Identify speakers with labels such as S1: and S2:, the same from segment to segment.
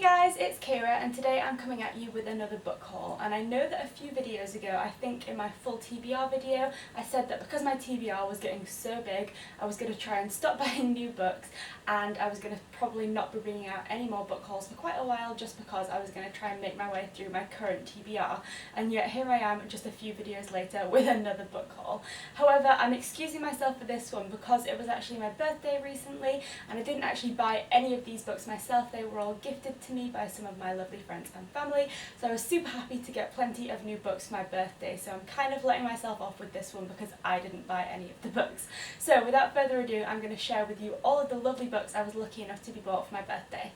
S1: guys, it's Kira and today I'm coming at you with another book haul. And I know that a few videos ago, I think in my full TBR video, I said that because my TBR was getting so big, I was going to try and stop buying new books and I was going to probably not be bringing out any more book hauls for quite a while just because I was going to try and make my way through my current TBR. And yet here I am just a few videos later with another book haul. However, I'm excusing myself for this one because it was actually my birthday recently and I didn't actually buy any of these books myself. They were all gifted to me by some of my lovely friends and family, so I was super happy to get plenty of new books for my birthday, so I'm kind of letting myself off with this one because I didn't buy any of the books. So without further ado, I'm going to share with you all of the lovely books I was lucky enough to be bought for my birthday.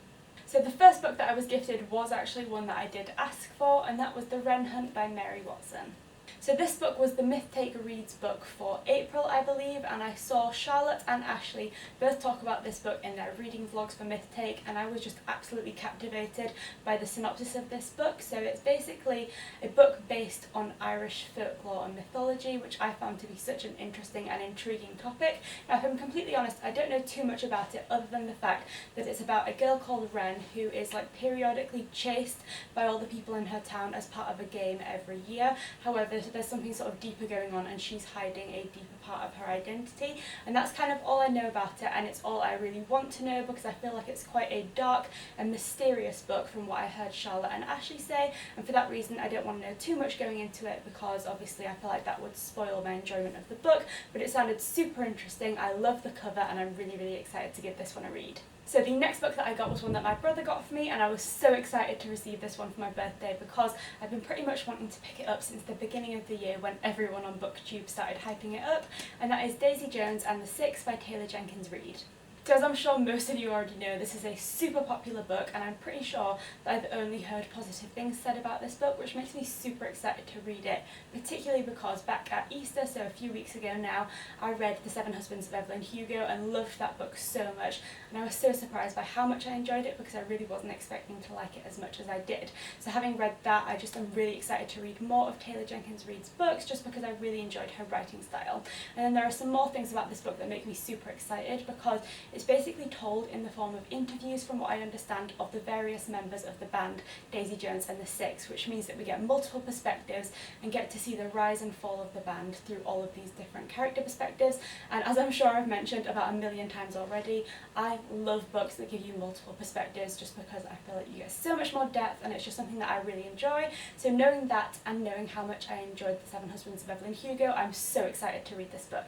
S1: So the first book that I was gifted was actually one that I did ask for, and that was The Rum Hunt by Mary Watson. So this book was the Myth Taker Reads book for April, I believe, and I saw Charlotte and Ashley both talk about this book in their reading vlogs for Myth Take, and I was just absolutely captivated by the synopsis of this book. So it's basically a book based on Irish folklore and mythology, which I found to be such an interesting and intriguing topic. Now, if I'm completely honest, I don't know too much about it other than the fact that it's about a girl called Wren who is periodically chased by all the people in her town as part of a game every year. However, there's something sort of deeper going on and she's hiding a deeper part of her identity, and that's kind of all I know about it, and it's all I really want to know because I feel like it's quite a dark and mysterious book from what I heard Charlotte and Ashley say, and for that reason I don't want to know too much going into it because obviously I feel like that would spoil my enjoyment of the book, but it sounded super interesting. I love the cover and I'm really excited to give this one a read. So the next book that I got was one that my brother got for me, and I was so excited to receive this one for my birthday because I've been pretty much wanting to pick it up since the beginning of the year when everyone on BookTube started hyping it up, and that is Daisy Jones and the Six by Taylor Jenkins Reid. So as I'm sure most of you already know, this is a super popular book and I'm pretty sure that I've only heard positive things said about this book, which makes me super excited to read it, particularly because back at Easter, so a few weeks ago now, I read The Seven Husbands of Evelyn Hugo and loved that book so much, and I was so surprised by how much I enjoyed it because I really wasn't expecting to like it as much as I did. So having read that, I just am really excited to read more of Taylor Jenkins Reid's books just because I really enjoyed her writing style. And then there are some more things about this book that make me super excited because it's basically told in the form of interviews, from what I understand, of the various members of the band Daisy Jones and the Six, which means that we get multiple perspectives and get to see the rise and fall of the band through all of these different character perspectives. And as I'm sure I've mentioned about a million times already, I love books that give you multiple perspectives just because I feel like you get so much more depth and it's just something that I really enjoy. So knowing that and knowing how much I enjoyed The Seven Husbands of Evelyn Hugo, I'm so excited to read this book.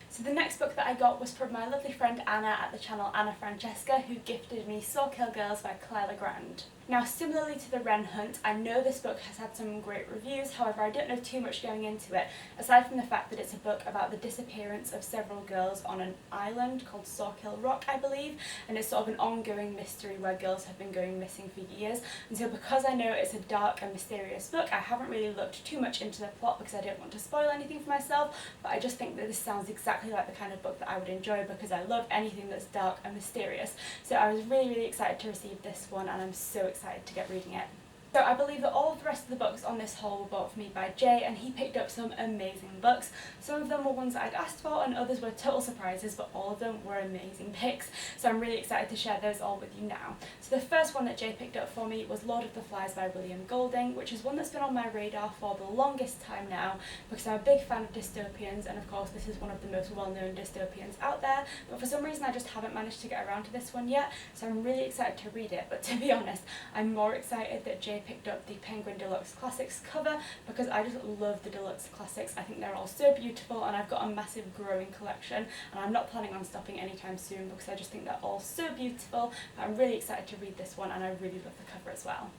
S1: So the next book that I got was from my lovely friend Anna at the channel Anna Francesca, who gifted me Soquel Girls by Claire Legrand. Now, similarly to The Rum Hunt, I know this book has had some great reviews, however I don't know too much going into it, aside from the fact that it's a book about the disappearance of several girls on an island called Soquel Rock, I believe, and it's sort of an ongoing mystery where girls have been going missing for years. And so because I know it's a dark and mysterious book, I haven't really looked too much into the plot because I don't want to spoil anything for myself, but I just think that this sounds exactly like the kind of book that I would enjoy because I love anything that's dark and mysterious. So I was really excited to receive this one and I'm so excited to get reading it. So I believe that all of the rest of the books on this haul were bought for me by Jay, and he picked up some amazing books. Some of them were ones that I'd asked for and others were total surprises, but all of them were amazing picks, so I'm really excited to share those all with you now. So the first one that Jay picked up for me was Lord of the Flies by William Golding, which is one that's been on my radar for the longest time now because I'm a big fan of dystopians, and of course this is one of the most well-known dystopians out there, but for some reason I just haven't managed to get around to this one yet, so I'm really excited to read it. But to be honest, I'm more excited that Jay picked up the Penguin Deluxe Classics cover because I just love the Deluxe Classics. I think they're all so beautiful and I've got a massive growing collection and I'm not planning on stopping anytime soon because I just think they're all so beautiful. But I'm really excited to read this one and I really love the cover as well.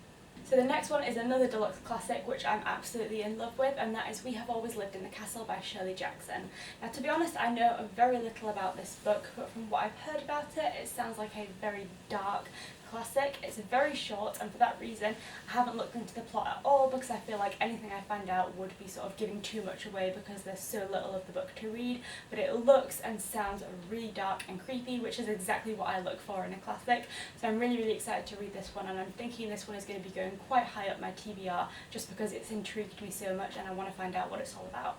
S1: So the next one is another deluxe classic which I'm absolutely in love with, and that is We Have Always Lived in the Castle by Shirley Jackson. Now, to be honest, I know very little about this book, but from what I've heard about it, it sounds like a very dark classic. It's very short, and for that reason I haven't looked into the plot at all because I feel like anything I find out would be sort of giving too much away because there's so little of the book to read, but it looks and sounds really dark and creepy, which is exactly what I look for in a classic. So I'm really excited to read this one, and I'm thinking this one is going to be going quite high up my TBR just because it's intrigued me so much and I want to find out what it's all about.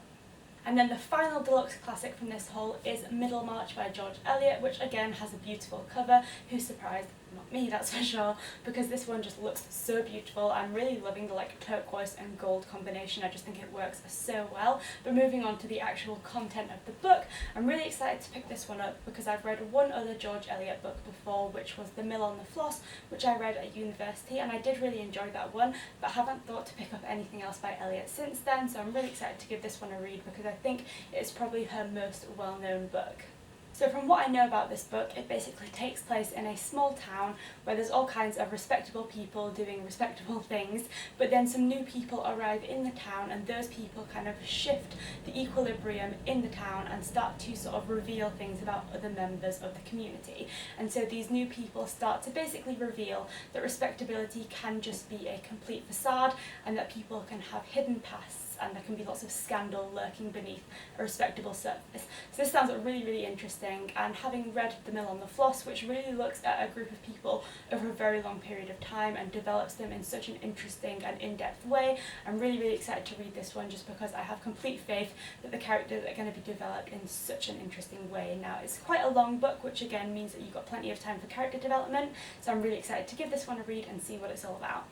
S1: And then the final deluxe classic from this haul is Middlemarch by George Eliot, which again has a beautiful cover. Who's surprised? not me, that's for sure, because this one just looks so beautiful. I'm really loving the like turquoise and gold combination. I just think it works so well. But moving on to the actual content of the book, I'm really excited to pick this one up because I've read one other George Eliot book before, which was The Mill on the Floss, which I read at university, and I did really enjoy that one, but haven't thought to pick up anything else by Eliot since then, so I'm really excited to give this one a read because I think it's probably her most well-known book. So from what I know about this book, it basically takes place in a small town where there's all kinds of respectable people doing respectable things, but then some new people arrive in the town and those people kind of shift the equilibrium in the town and start to sort of reveal things about other members of the community. And so these new people start to basically reveal that respectability can just be a complete facade and that people can have hidden pasts and there can be lots of scandal lurking beneath a respectable surface. So this sounds really, really interesting, and having read The Mill on the Floss, which really looks at a group of people over a very long period of time and develops them in such an interesting and in-depth way, I'm really, really excited to read this one just because I have complete faith that the characters are going to be developed in such an interesting way. Now, it's quite a long book, which again means that you've got plenty of time for character development, so I'm really excited to give this one a read and see what it's all about.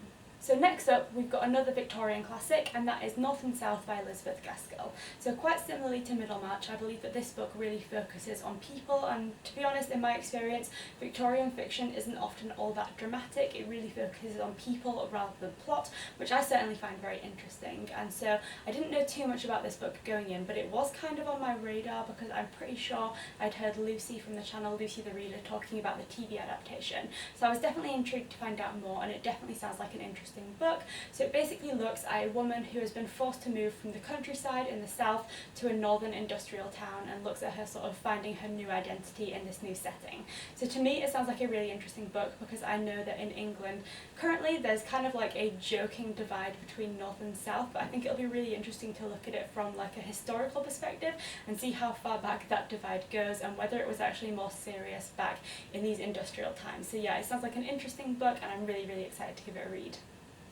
S1: So next up, we've got another Victorian classic, and that is North and South by Elizabeth Gaskell. So quite similarly to Middlemarch, I believe that this book really focuses on people, and to be honest, in my experience, Victorian fiction isn't often all that dramatic. It really focuses on people rather than plot, which I certainly find very interesting. And so I didn't know too much about this book going in, but it was kind of on my radar because I'm pretty sure I'd heard Lucy from the channel Lucy the Reader talking about the TV adaptation. So I was definitely intrigued to find out more, and it definitely sounds like an interesting book. So it basically looks at a woman who has been forced to move from the countryside in the south to a northern industrial town and looks at her sort of finding her new identity in this new setting. So to me it sounds like a really interesting book because I know that in England currently there's kind of like a joking divide between north and south, but I think it'll be really interesting to look at it from like a historical perspective and see how far back that divide goes and whether it was actually more serious back in these industrial times. So yeah, it sounds like an interesting book and I'm really, really excited to give it a read.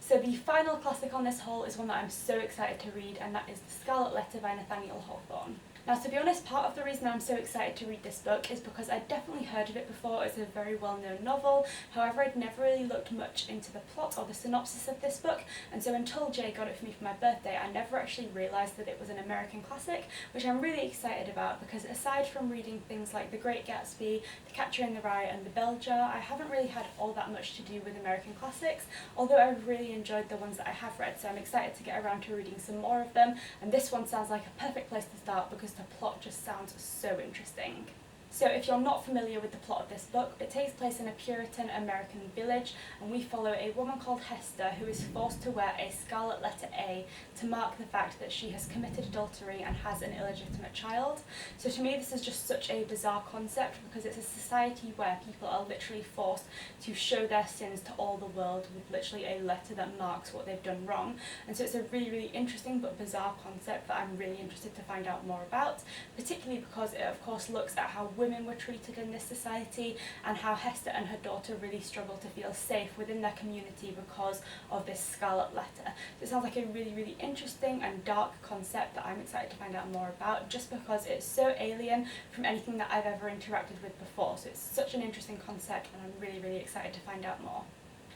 S1: So the final classic on this haul is one that I'm so excited to read, and that is The Scarlet Letter by Nathaniel Hawthorne. Now, to be honest, part of the reason I'm so excited to read this book is because I'd definitely heard of it before. It's a very well-known novel, however I'd never really looked much into the plot or the synopsis of this book, and so until Jay got it for me for my birthday I never actually realised that it was an American classic, which I'm really excited about because aside from reading things like The Great Gatsby, The Catcher in the Rye and The Bell Jar, I haven't really had all that much to do with American classics, although I've really enjoyed the ones that I have read, so I'm excited to get around to reading some more of them, and this one sounds like a perfect place to start because the plot just sounds so interesting. So if you're not familiar with the plot of this book, it takes place in a Puritan American village, and we follow a woman called Hester who is forced to wear a scarlet letter A to mark the fact that she has committed adultery and has an illegitimate child. So to me this is just such a bizarre concept because it's a society where people are literally forced to show their sins to all the world with literally a letter that marks what they've done wrong. And so it's a really, really interesting but bizarre concept that I'm really interested to find out more about, particularly because it of course looks at how women were treated in this society and how Hester and her daughter really struggle to feel safe within their community because of this scarlet letter. So it sounds like a really, really interesting and dark concept that I'm excited to find out more about just because it's so alien from anything that I've ever interacted with before. So it's such an interesting concept and I'm really, really excited to find out more.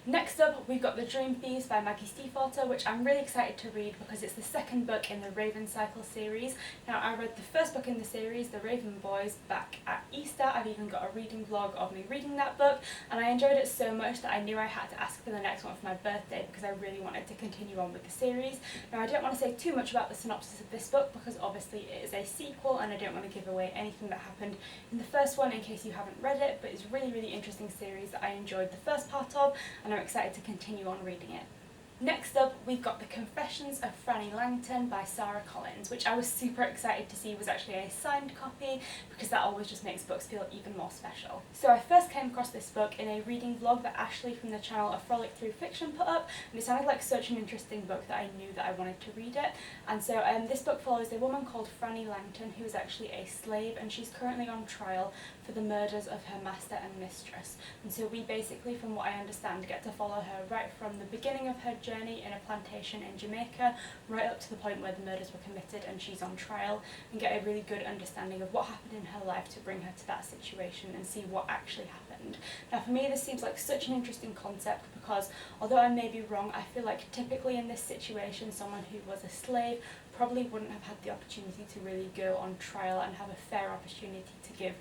S1: Next up, we've got The Dream Thieves by Maggie Stiefvater, which I'm really excited to read because it's the second book in the Raven Cycle series. Now, I read the first book in the series, The Raven Boys, back at Easter. I've even got a reading vlog of me reading that book, and I enjoyed it so much that I knew I had to ask for the next one for my birthday because I really wanted to continue on with the series. Now, I don't want to say too much about the synopsis of this book because obviously it is a sequel and I don't want to give away anything that happened in the first one in case you haven't read it, but it's a really, really interesting series that I enjoyed the first part of, and I'm excited to continue on reading it. Next up, we've got The Confessions of Frannie Langton by Sarah Collins, which I was super excited to see was actually a signed copy because that always just makes books feel even more special. So I first came across this book in a reading vlog that Ashley from the channel A Frolic Through Fiction put up, and it sounded like such an interesting book that I knew that I wanted to read it. And so this book follows a woman called Frannie Langton who is actually a slave, and she's currently on trial for the murders of her master and mistress. And so we basically, from what I understand, get to follow her right from the beginning of her journey in a plantation in Jamaica right up to the point where the murders were committed and she's on trial, and get a really good understanding of what happened in her life to bring her to that situation and see what actually happened. happened. Now for me this seems like such an interesting concept because although I may be wrong, I feel like typically in this situation someone who was a slave probably wouldn't have had the opportunity to really go on trial and have a fair opportunity to give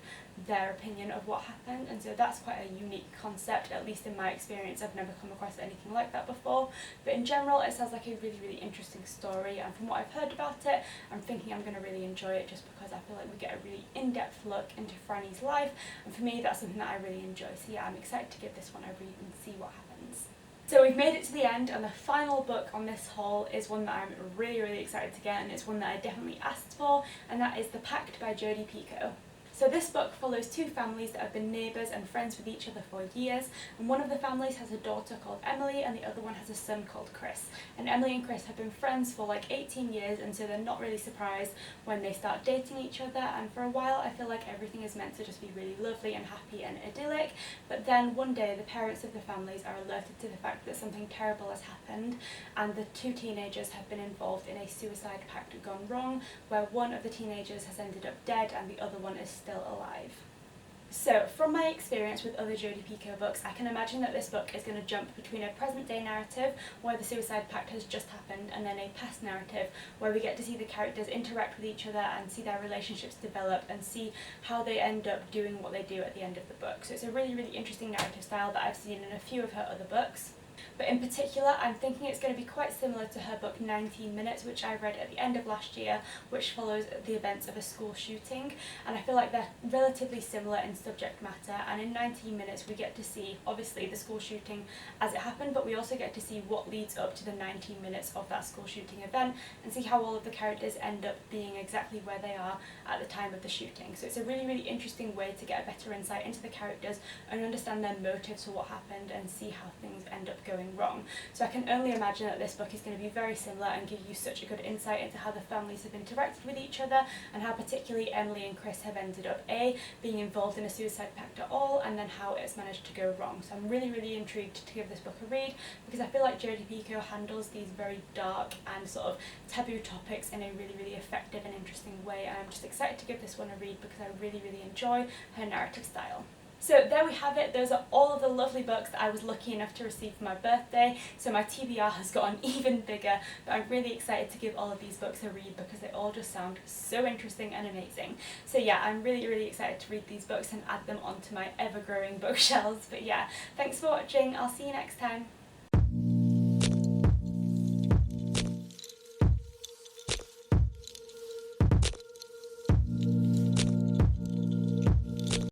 S1: their opinion of what happened, and so that's quite a unique concept. At least in my experience I've never come across anything like that before, but in general it sounds like a really interesting story, and from what I've heard about it I'm thinking I'm going to really enjoy it just because I feel like we get a really in-depth look into Frannie's life, and for me that's something that I really enjoy. So yeah, I'm excited to give this one a read and see what happens. So we've made it to the end, and the final book on this haul is one that I'm really excited to get, and it's one that I definitely asked for, and that is The Pact by Jodi Picoult. So this book follows two families that have been neighbours and friends with each other for years, and one of the families has a daughter called Emily and the other one has a son called Chris. And Emily and Chris have been friends for like 18 years, and so they're not really surprised when they start dating each other, and for a while I feel like everything is meant to just be really lovely and happy and idyllic, but then one day the parents of the families are alerted to the fact that something terrible has happened, and the two teenagers have been involved in a suicide pact gone wrong, where one of the teenagers has ended up dead and the other one is still alive. So, from my experience with other Jodi Picoult books, I can imagine that this book is going to jump between a present-day narrative where the suicide pact has just happened and then a past narrative where we get to see the characters interact with each other and see their relationships develop and see how they end up doing what they do at the end of the book. So it's a really interesting narrative style that I've seen in a few of her other books. But in particular, I'm thinking it's going to be quite similar to her book 19 Minutes, which I read at the end of last year, which follows the events of a school shooting, and I feel like they're relatively similar in subject matter. And in 19 Minutes we get to see, obviously, the school shooting as it happened, but we also get to see what leads up to the 19 minutes of that school shooting event and see how all of the characters end up being exactly where they are at the time of the shooting. So it's a really interesting way to get a better insight into the characters and understand their motives for what happened and see how things end up going wrong. So I can only imagine that this book is going to be very similar and give you such a good insight into how the families have interacted with each other and how particularly Emily and Chris have ended up being involved in a suicide pact at all, and then how it's managed to go wrong. So I'm really intrigued to give this book a read because I feel like Jodi Picoult handles these very dark and sort of taboo topics in a really effective and interesting way, and I'm just excited to give this one a read because I really enjoy her narrative style. So there we have it. Those are all of the lovely books that I was lucky enough to receive for my birthday. So my TBR has gotten even bigger, but I'm really excited to give all of these books a read because they all just sound so interesting and amazing. So yeah, I'm really excited to read these books and add them onto my ever-growing bookshelves. But yeah, thanks for watching. I'll see you next time.